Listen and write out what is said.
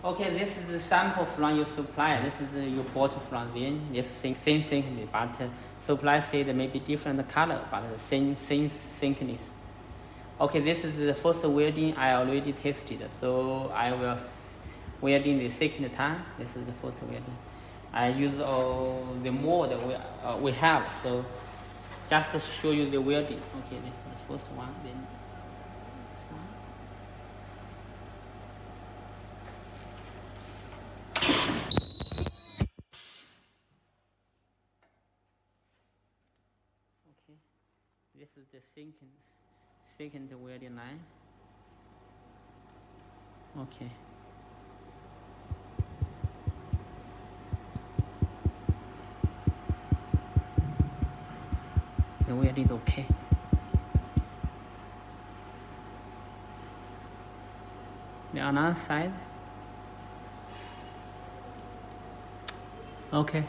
Okay, this is the sample from your supplier. This is you bought from them. This same thickness, but supply said maybe different color, but the same thickness. Okay, this is the first welding I already tested, so I will welding the second time. This is the first welding. I use all the mold we have, so just to show you the welding. Okay, this is the first one. Then this one. Okay, this is the second welding line. Okay. The welding is okay. The another side. Okay.